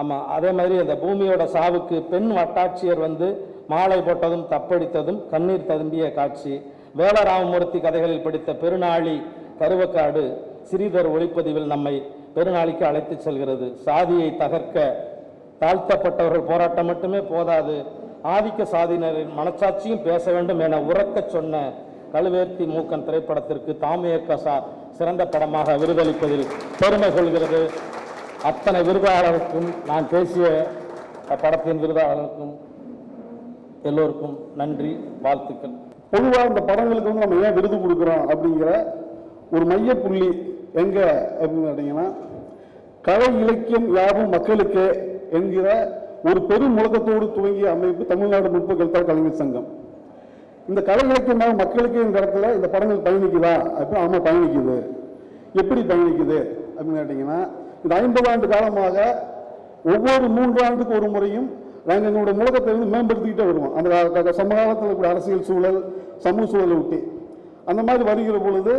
ஆமாம், அதே மாதிரி அந்த பூமியோட சாவுக்கு பெண் வட்டாட்சியர் வந்து மாலை போட்டதும் தப்படித்ததும் கண்ணீர் ததும்பிய காட்சி. வேலராமமூர்த்தி கதைகளில் படித்த பெருநாளி கருவக்காடு ஸ்ரீதர் ஒளிப்பதிவில் நம்மை பெருநாளிக்கு அழைத்து செல்கிறது. சாதியை தகர்க்க தாழ்த்தப்பட்டவர்கள் போராட்டம் மட்டுமே போதாது, ஆதிக்க சாதியினரின் மனச்சாட்சியும் பேச வேண்டும் என உறக்க சொன்ன கழுவேத்தி மூக்கன் திரைப்படத்திற்கு டாமி ஏகாசா சிறந்த படமாக விருதளிப்பதில் பெருமை கொள்கிறது. அத்தனை விருதாளருக்கும், நான் பேசிய படத்தின் விருதாளருக்கும் எல்லோருக்கும் நன்றி, வாழ்த்துக்கள். பொதுவாக இந்த படங்களுக்கு வந்து நம்ம ஏன் விருது கொடுக்குறோம் அப்படிங்கிற ஒரு மையப்புள்ளி எங்க அப்படின்னு கேட்டீங்கன்னா, கலை இலக்கியம் யாவும் மக்களுக்கு என்கிற ஒரு பெரும் முழக்கத்தோடு துவங்கிய அமைப்பு தமிழ்நாடு முற்போக்கு எழுத்தாளர் கலைஞர் சங்கம். இந்த கலை இலக்கியமாக மக்களுக்கு இந்த இடத்துல இந்த படங்கள் பயணிக்குதா அப்படின்னு ஆமா பயணிக்குது. எப்படி பயணிக்குது அப்படின்னு கேட்டீங்கன்னா, இந்த 50 ஆண்டு காலமாக ஒவ்வொரு 3 ஆண்டுக்கு ஒரு முறையும் நாங்கள் எங்களுடைய முழக்கத்தை வந்து மேம்படுத்திக்கிட்டே வருவோம். அந்த சமகாலத்தில் இருக்கிற அரசியல் சூழல், சமூக சூழலை ஒட்டி அந்த மாதிரி வருகிற பொழுது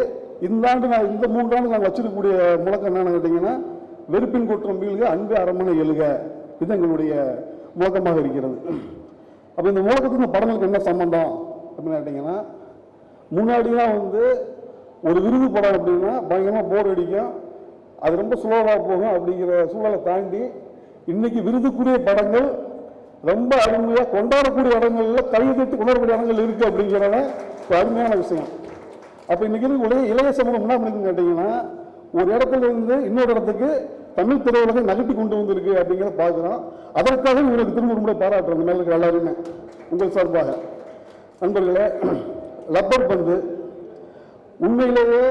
இந்த ஆண்டு இந்த 3 ஆண்டு நாங்கள் வச்சிருக்கக்கூடிய முழக்கம் என்னன்னு கேட்டீங்கன்னா, வெறுப்பின் குற்றம் வீழ்க, அன்பு அரமனை எழுக. இது எங்களுடைய முழக்கமாக இருக்கிறது. அப்போ இந்த முழக்கத்துக்கு இந்த படங்களுக்கு என்ன சம்பந்தம் அப்படின்னு கேட்டீங்கன்னா, முன்னாடிலாம் வந்து ஒரு விருது படம் அப்படின்னா பயங்கரமாக போர் அடிக்கும், அது ரொம்ப ஸ்லோவாக போகும். அப்படிங்கிற சூழலை தாண்டி இன்னைக்கு விருதுக்குரிய படங்கள் ரொம்ப அருமையாக கொண்டாடக்கூடிய இடங்கள்ல கையெழுத்து கொண்டாடக்கூடிய இடங்கள் இருக்கு அப்படிங்கிறத அருமையான விஷயம். அப்போ இன்னைக்கு இளைய சமூகம் என்ன பண்ணுன்னு கேட்டீங்கன்னா, ஒரு இடத்துல இருந்து இன்னொரு இடத்துக்கு தமிழ் திரையுலகை நகட்டி கொண்டு வந்திருக்கு அப்படிங்கிறத பார்க்குறோம். அதற்காக உங்களுக்கு திரும்ப ஒரு முறை பாராட்டுறோம் மேல இருக்கிற எல்லாருமே உங்கள் சார்பாக. நண்பர்களே, ரப்பர் பந்து உண்மையிலேயே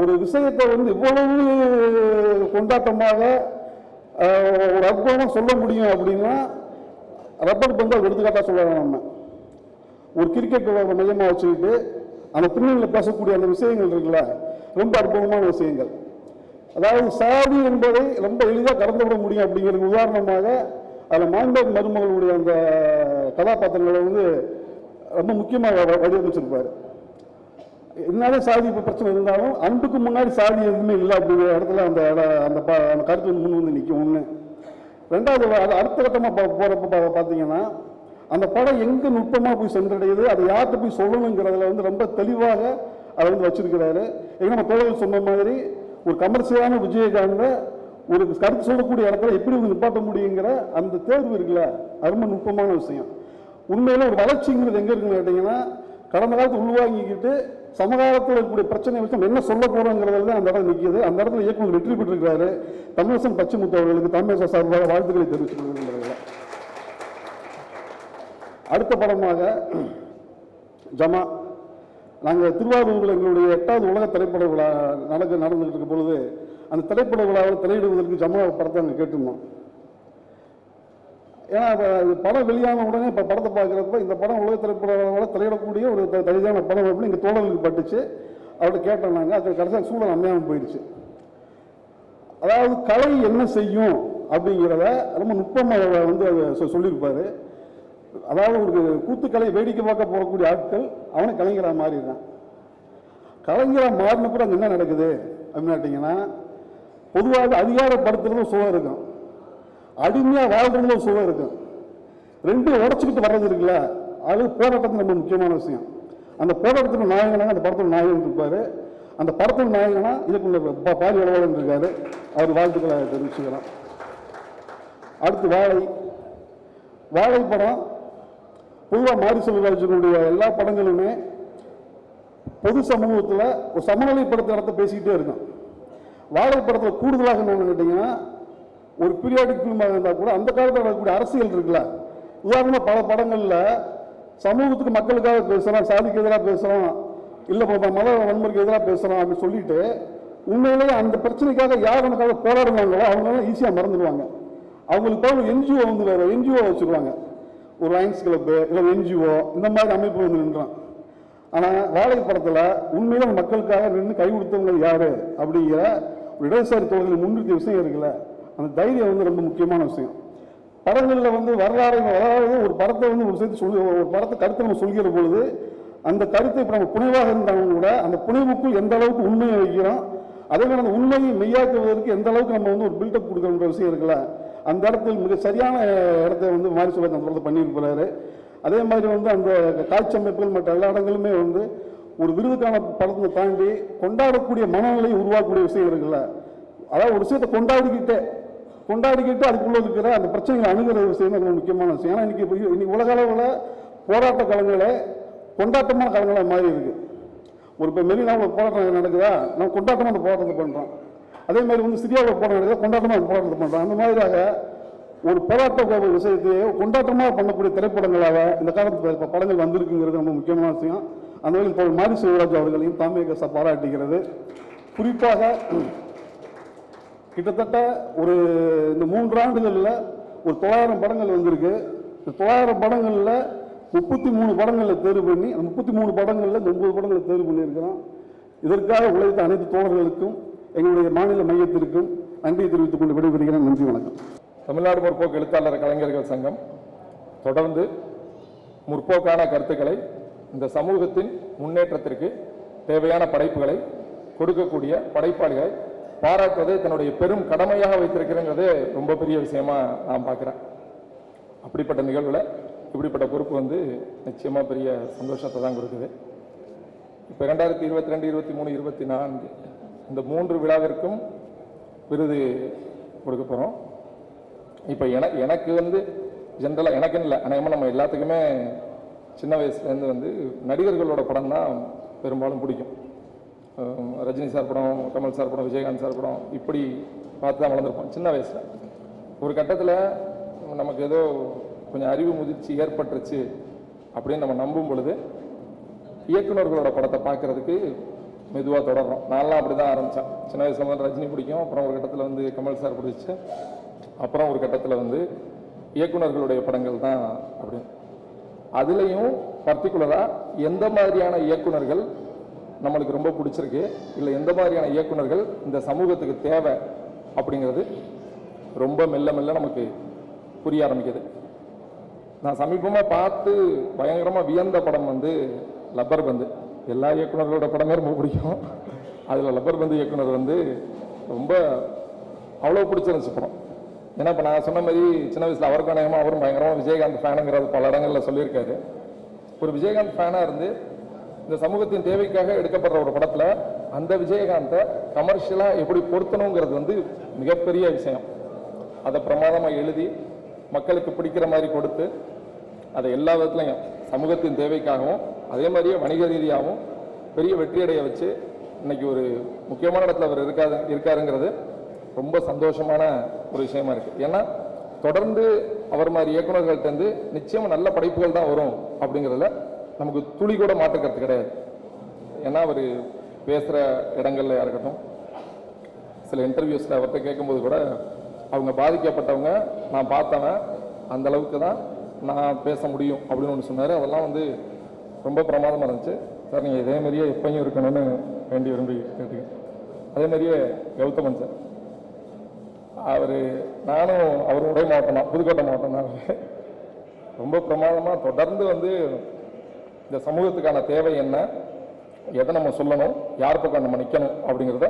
ஒரு விஷயத்தை வந்து இவ்வளவு கொண்டாட்டமாக ஒரு அற்புதமாக சொல்ல முடியும் அப்படின்னா ரப்பர் பந்து அது எடுத்துக்காட்டா சொல்லலாம். நம்ம ஒரு கிரிக்கெட் மையமாக வச்சுக்கிட்டு அந்த பின்னணியில் பேசக்கூடிய அந்த விஷயங்கள் இருக்குல்ல, ரொம்ப அற்புதமான விஷயங்கள். அதாவது சாதி என்பதை ரொம்ப எளிதாக கடந்து விட முடியும் அப்படிங்கிறது உதாரணமாக அதில் மாண்பேட் மருமகளுடைய அந்த கதாபாத்திரங்களை வந்து ரொம்ப முக்கியமாக வடிவமைச்சிருப்பார். என்னதான் சாதி பிரச்சனை இருந்தாலும் அன்புக்கு முன்னாடி சாதி எதுவுமே இல்லை அப்படிங்கிற இடத்துல அந்த கருத்து முன் வந்து நிற்கும். ஒன்று. ரெண்டாவது, அடுத்த கட்டமாக போகிறப்ப பார்த்தீங்கன்னா, அந்த படம் எங்கே நுட்பமாக போய் சென்றடையுது, அதை யார்கிட்ட போய் சொல்லணுங்கிறதுல வந்து ரொம்ப தெளிவாக அதை வந்து வச்சிருக்கிறாரு. ஏன்னா நம்ம தோழர்கள் சொன்ன மாதிரி ஒரு கமர்ஷியலான விஜயகாந்தை ஒரு கருத்து சொல்லக்கூடிய இடத்துல எப்படி வந்து நிப்பாட்ட முடியுங்கிற அந்த தேர்வு இருக்குல்ல, அது ரொம்ப நுட்பமான விஷயம். உண்மையில ஒரு வளர்ச்சிங்கிறது எங்கே இருக்குன்னு கேட்டீங்கன்னா, கடந்த காலத்தை உள்வாங்கிக்கிட்டு சமகாலத்தில் இருக்கக்கூடிய பிரச்சனை வச்சு நம்ம என்ன சொல்ல போறோங்கிறதுல தான் அந்த இடம் நிற்கிது. அந்த இடத்துல இயக்குநர் வெற்றி பெற்றிருக்கிறாரு. தமிழரசன் பச்சைமுத்து அவர்களுக்கு தமிழக சார்பாக வாழ்த்துக்களை தெரிவித்துக் கொள்கிறேன். அடுத்த படமாக ஜமா. நாங்கள் திருவாரூரில் எங்களுடைய 8வது உலக திரைப்பட விழா நடந்துகிட்டு இருக்க பொழுது அந்த திரைப்பட விழாவில் திரையிடுவதற்கு ஜமா படத்தை அங்கே கேட்டிருந்தோம். ஏன்னா படம் வெளியான உடனே இப்போ படத்தை பார்க்குறப்ப இந்த படம் உலக திரைப்பட விழாவில் திரையிடக்கூடிய ஒரு தகுதியான படம் அப்படின்னு இங்கே தோழர்களுக்கு பட்டுச்சு. அவர்கிட்ட கேட்டோம் நாங்கள். அது கடைசியாக சூழல் அமையாமல் போயிடுச்சு. அதாவது கலை என்ன செய்யும் அப்படிங்கிறத ரொம்ப நுட்பமாக வந்து அதை சொல்லியிருப்பாரு. அதாவது ஒரு கூத்துக்கலை வேடிக்கை பார்க்க போகக்கூடிய ஆட்கள் அவனை கலைஞராக மாறிடுறான். கலைஞராக மாறின கூட அங்கே என்ன நடக்குது அப்படின்னு கேட்டிங்கன்னா, பொதுவாக அதிகாரப்படுத்துறதும் சுகம் இருக்கும், அடிமையாக வாழ்றதும் சுகம் இருக்கும். ரெண்டும் உடச்சிக்கிட்டு வர்றது இருக்குல்ல, அது போராட்டத்துக்கு ரொம்ப முக்கியமான விஷயம். அந்த போராட்டத்துக்கு நாயகனாக அந்த படத்தில் நாயகன் இருப்பார். அந்த படத்தில் நாயகனா இதுக்குள்ள பாரி அளவாளன் இருக்காரு. அவர் வாழ்த்துக்களை தெரிவிச்சுக்கிறோம். அடுத்து வாழை படம். பொதுவாக மாரி செல்வராஜனுடைய எல்லா படங்களுமே பொது சமூகத்தில் ஒரு சமநிலைப்படுத்த இடத்த பேசிக்கிட்டே இருக்கும். வாழை படத்தில் கூடுதலாக என்னன்னு கேட்டிங்கன்னா, ஒரு பீரியாடிக் ஃபிலிமாக இருந்தால் கூட அந்த காலத்தில் நடக்கக்கூடிய அரசியல் இருக்குல்ல, உதாரணமாக பல படங்களில் சமூகத்துக்கு மக்களுக்காக பேசுகிறோம், சாதிக்கு எதிராக பேசுகிறோம், இல்லை மத வன்முறைக்கு எதிராக பேசுகிறோம் அப்படின்னு சொல்லிட்டு உண்மையிலேயே அந்த பிரச்சனைக்காக யார் நமக்காக போராடுவாங்களோ அவங்களாம் ஈஸியாக மறந்துடுவாங்க. அவங்களுக்கு ஒரு என்ஜிஓ வந்து வேறு என்ஜிஓ வச்சுருவாங்க, ஒரு லயன்ஸ் கிளப்பு இல்லை என்ஜிஓ இந்த மாதிரி அமைப்பு வந்து நின்றான். ஆனால் வாழை படத்தில் உண்மையில மக்களுக்காக நின்று கை கொடுத்தவங்க யாரு அப்படிங்கிற ஒரு இடதுசாரி தோழர்களை முன்னிறுத்திய விஷயம் இருக்குல்ல, அந்த தைரியம் வந்து ரொம்ப முக்கியமான விஷயம். படங்களில் வந்து வரலாறு ஒரு படத்தை வந்து ஒரு சேர்த்து ஒரு படத்தை கருத்தை நம்ம சொல்கிற பொழுது அந்த கருத்தை இப்போ நம்ம புனைவாக இருந்தாலும் கூட அந்த புனைவுக்குள் எந்த அளவுக்கு உண்மையை வைக்கிறோம், அதே மாதிரி அந்த உண்மையை மெய்யாக்குவதற்கு எந்த அளவுக்கு நம்ம வந்து ஒரு பில்டப் கொடுக்குற விஷயம் இருக்குல்ல, அந்த இடத்துல மிக சரியான இடத்த வந்து மாரி சொல்ல அந்த படத்தை பண்ணியிருக்கிறாரு. அதே மாதிரி வந்து அந்த காட்சி அமைப்புகள் மற்ற எல்லா இடங்களுமே வந்து ஒரு விருதுக்கான படத்தை தாண்டி கொண்டாடக்கூடிய மனநிலையை உருவாக்கக்கூடிய விஷயம் இருக்குல்ல, அதாவது ஒரு விஷயத்தை கொண்டாடிக்கிட்டு அதுக்குள்ள இருக்கிற அந்த பிரச்சனைகளை அணுகிற விஷயம் ரொம்ப முக்கியமான விஷயம். ஏன்னா இன்னைக்கு உலக அளவில் போராட்ட களங்களே கொண்டாட்டமான களங்களாக மாறி இருக்கு. ஒரு இப்போ மெரினாவில் போராட்டம் நடக்குதா, நம்ம கொண்டாட்டமாக அந்த போராட்டத்தை பண்ணுறோம். அதே மாதிரி வந்து சிரியாவில் போராட்டம் நடக்குதா, கொண்டாட்டமாக அந்த போராட்டத்தை பண்ணுறோம். அந்த மாதிரியாக ஒரு போராட்ட விஷயத்தையே கொண்டாட்டமாக பண்ணக்கூடிய திரைப்படங்களாக இந்த காலத்து படங்கள் வந்திருக்குங்கிறது ரொம்ப முக்கியமான விஷயம். அந்த வகையில் மாரி செல்வராஜ் அவர்களையும் தாமிக பாராட்டுகிறது. குறிப்பாக கிட்டத்தட்ட ஒரு இந்த 3 ஆண்டுகளில் ஒரு 900 படங்கள் வந்திருக்கு. இந்த 900 படங்களில் 33 படங்களில் தேர்வு பண்ணி, அந்த 33 படங்களில் இந்த 9 படங்களை தேர்வு பண்ணியிருக்கிறோம். இதற்காக உழைத்த அனைத்து தோழர்களுக்கும் எங்களுடைய மாநில மையத்திற்கும் நன்றியை தெரிவித்துக் கொண்டு விடைபெறுகிறேன். நன்றி, வணக்கம். தமிழ்நாடு முற்போக்கு எழுத்தாளர் கலைஞர்கள் சங்கம் தொடர்ந்து முற்போக்கான கருத்துக்களை, இந்த சமூகத்தின் முன்னேற்றத்திற்கு தேவையான படைப்புகளை கொடுக்கக்கூடிய படைப்பாளிகளை பாராட்டுவதை தன்னுடைய பெரும் கடமையாக வைத்திருக்கிறேங்கிறதே ரொம்ப பெரிய விஷயமா நான் பார்க்குறேன். அப்படிப்பட்ட நிகழ்வில் இப்படிப்பட்ட பொறுப்பு வந்து நிச்சயமாக பெரிய சந்தோஷத்தை தான் கொடுக்குது. இப்போ 2022, 23, 24 இந்த 3 விழாவிற்கும் விருது கொடுக்க போகிறோம். இப்போ எனக்கு வந்து ஜென்ரலாக எனக்குன்னு இல்லை, அநேகமாக நம்ம எல்லாத்துக்குமே சின்ன வயசுலேருந்து வந்து நடிகர்களோட படம் தான் பெரும்பாலும் பிடிக்கும். ரஜினி சார் படம், கமல் சார் படம், விஜயகாந்த் சார் படம் இப்படி பார்த்து தான் வளர்ந்துருப்போம் சின்ன வயசில். ஒரு கட்டத்தில் நமக்கு ஏதோ கொஞ்சம் அறிவு முதிர்ச்சி ஏற்பட்டுருச்சு அப்படின்னு நம்ம நம்பும் பொழுது இயக்குநர்களோட படத்தை பார்க்குறதுக்கு மெதுவாக தொடர்றோம். நான்லாம் அப்படி தான் ஆரம்பித்தேன். சின்ன வயசுல வந்து ரஜினி பிடிக்கும், அப்புறம் ஒரு கட்டத்தில் வந்து கமல் சார் பிடிச்சி, அப்புறம் ஒரு கட்டத்தில் வந்து இயக்குநர்களுடைய படங்கள் தான் அப்படி. அதுலேயும் பர்டிகுலராக எந்த மாதிரியான இயக்குநர்கள் நம்மளுக்கு ரொம்ப பிடிச்சிருக்கு, இல்லை எந்த மாதிரியான இயக்குநர்கள் இந்த சமூகத்துக்கு தேவை அப்படிங்கிறது ரொம்ப மெல்ல மெல்ல நமக்கு புரிய ஆரம்பிக்குது. நான் சமீபமாக பார்த்து பயங்கரமாக வியந்த படம் வந்து லப்பர் பந்து. எல்லா இயக்குநர்களோட படமே ரொம்ப பிடிக்கும். அதில் லப்பர் பந்து இயக்குனர் வந்து ரொம்ப அவ்வளோ பிடிச்சிருந்துச்சு படம். ஏன்னா இப்போ நான் சொன்ன மாதிரி சின்ன வயசில் அவருக்கு அநேகமாக அவரும் பயங்கரமாக விஜயகாந்த் ஃபேனுங்கிறது பல இடங்களில் சொல்லியிருக்காரு. ஒரு விஜயகாந்த் ஃபேனாக இருந்து இந்த சமூகத்தின் தேவைக்காக எடுக்கப்படுற ஒரு படத்தில் அந்த விஜயகாந்தை கமர்ஷியலாக எப்படி பொருத்தணுங்கிறது வந்து மிகப்பெரிய விஷயம். அதை பிரமாதமாக எழுதி மக்களுக்கு பிடிக்கிற மாதிரி கொடுத்து அதை எல்லா விதத்துலையும் சமூகத்தின் தேவைக்காகவும் அதே மாதிரியே வணிக ரீதியாகவும் பெரிய வெற்றியடைய வச்சு இன்னைக்கு ஒரு முக்கியமான இடத்துல அவர் இருக்காருங்கிறது ரொம்ப சந்தோஷமான ஒரு விஷயமா இருக்கு. ஏன்னா தொடர்ந்து அவர் மாதிரி இயக்குநர்கள்ட்டேருந்து நிச்சயமா நல்ல படைப்புகள் தான் வரும் அப்படிங்கிறதுல நமக்கு துளி கூட மாற்றுக்கிறது கிடையாது. ஏன்னா அவர் பேசுகிற இடங்கள்ல இருக்கட்டும், சில இன்டர்வியூஸில் அவர்கிட்ட கேட்கும்போது கூட அவங்க பாதிக்கப்பட்டவங்க நான் பார்த்தவன், அந்த அளவுக்கு தான் நான் பேச முடியும் அப்படின்னு ஒன்று சொன்னார். அதெல்லாம் வந்து ரொம்ப பிரமாதமாக இருந்துச்சு. சார் நீங்கள் இதே மாதிரியே எப்பயும் இருக்கணும்னு வேண்டி விரும்பி கேட்டுக்கேன். அதே மாதிரியே கௌதமன் சார், நானும் அவர் உடைய மாவட்டம் தான், புதுக்கோட்டை மாவட்டம் தான். ரொம்ப பிரமாதமாக தொடர்ந்து வந்து இந்த சமூகத்துக்கான தேவை என்ன, எதை நம்ம சொல்லணும், யார் பக்கம் நம்ம நிற்கணும் அப்படிங்கிறத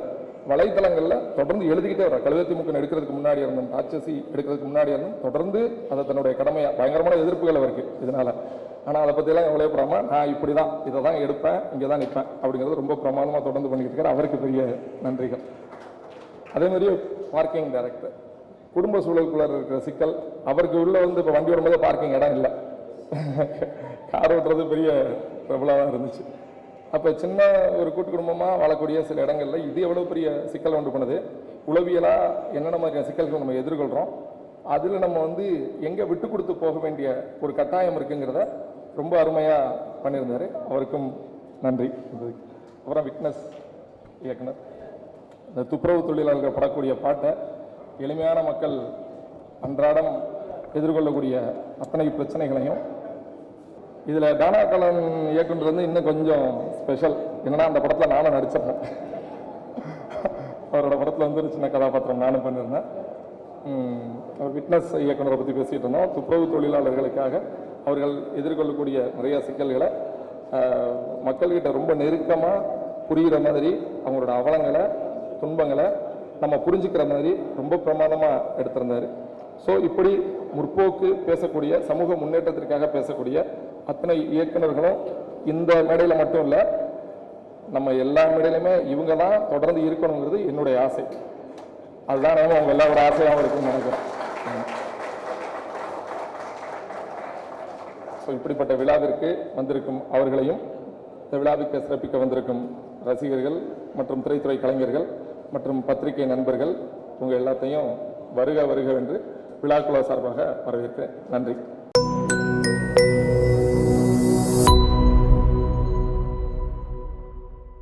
வலைத்தளங்களில் தொடர்ந்து எழுதிக்கிட்டே வர. கழுவத்திமுக எடுக்கிறதுக்கு முன்னாடி இருந்தும், ராட்சசி எடுக்கிறதுக்கு முன்னாடி இருந்தும் தொடர்ந்து அதை தன்னுடைய கடமையாக பயங்கரமான எதிர்ப்புகள் இருக்கு இதனால. ஆனால் அதை பற்றியெல்லாம் கவலைப்படாமல் நான் இப்படி தான் இதை தான் எடுப்பேன், இங்கே தான் நிற்பேன் அப்படிங்கிறது ரொம்ப பிரமாதமாக தொடர்ந்து பண்ணிக்கிட்டு இருக்காரு. அவருக்கு பெரிய நன்றிகள். அதே மாதிரி பார்க்கிங் டைரக்டர், குடும்ப சூழலுக்குள்ள இருக்கிற சிக்கல், அவருக்கு உள்ள வந்து இப்போ வண்டி வரும்போது பார்க்கிங் இடம் இல்லை, கார் ஓட்டுறது பெரிய பிரபலமாக இருந்துச்சு. அப்போ சின்ன ஒரு கூட்டு குடும்பமாக வாழக்கூடிய சில இடங்களில் இது எவ்வளோ பெரிய சிக்கல் உண்டு பண்ணுது, உளவியலாக என்னென்ன மாதிரியான சிக்கல்கள் நம்ம எதிர்கொள்கிறோம், அதில் நம்ம வந்து எங்கே விட்டு கொடுத்து போக வேண்டிய ஒரு கட்டாயம் இருக்குங்கிறத ரொம்ப அருமையாக பண்ணியிருந்தார். அவருக்கும் நன்றி. அப்புறம் விட்னஸ் இயக்குனர், இந்த துப்புரவு தொழிலாளர்கள் படக்கூடிய பாட்டை எளிமையான மக்கள் அன்றாடம் எதிர்கொள்ளக்கூடிய அத்தனை பிரச்சனைகளையும் இதில் தானா கலன் இயக்குனர் வந்து இன்னும் கொஞ்சம் ஸ்பெஷல். என்னன்னா அந்த படத்தில் நானும் நடிச்சிருந்தேன். அவரோட படத்தில் வந்து ஒரு சின்ன கதாபாத்திரம் நானும் பண்ணியிருந்தேன். அவர் விட்னஸ் இயக்குனரை பற்றி பேசிகிட்டு இருந்தோம். துப்புரவு தொழிலாளர்களுக்காக அவர்கள் எதிர்கொள்ளக்கூடிய நிறைய சிக்கல்களை மக்கள்கிட்ட ரொம்ப நெருக்கமாக புரிகிற மாதிரி, அவங்களோட அவலங்களை துன்பங்களை நம்ம புரிஞ்சுக்கிற மாதிரி ரொம்ப பிரமாதமாக எடுத்திருந்தார். ஸோ இப்படி முற்போக்கு பேசக்கூடிய, சமூக முன்னேற்றத்திற்காக பேசக்கூடிய அத்தனை இயக்குநர்களும் இந்த மேடையில் மட்டும் இல்லை, நம்ம எல்லா மேடையிலுமே இவங்க தான் தொடர்ந்து இருக்கணுங்கிறது என்னுடைய ஆசை. அதுதான் நம்ம அவங்க எல்லாரோட ஆசையாகவும் இருக்குன்னு நினைக்கிறேன். ஸோ இப்படிப்பட்ட விழாவிற்கு வந்திருக்கும் அவர்களையும், இந்த விழாவிற்கு சிறப்பிக்க வந்திருக்கும் ரசிகர்கள் மற்றும் திரைத்துறை கலைஞர்கள் மற்றும் பத்திரிகை நண்பர்கள் உங்கள் எல்லாத்தையும் வருக வருக என்று விழாக்குழு சார்பாக வரவேற்கிறேன். நன்றி.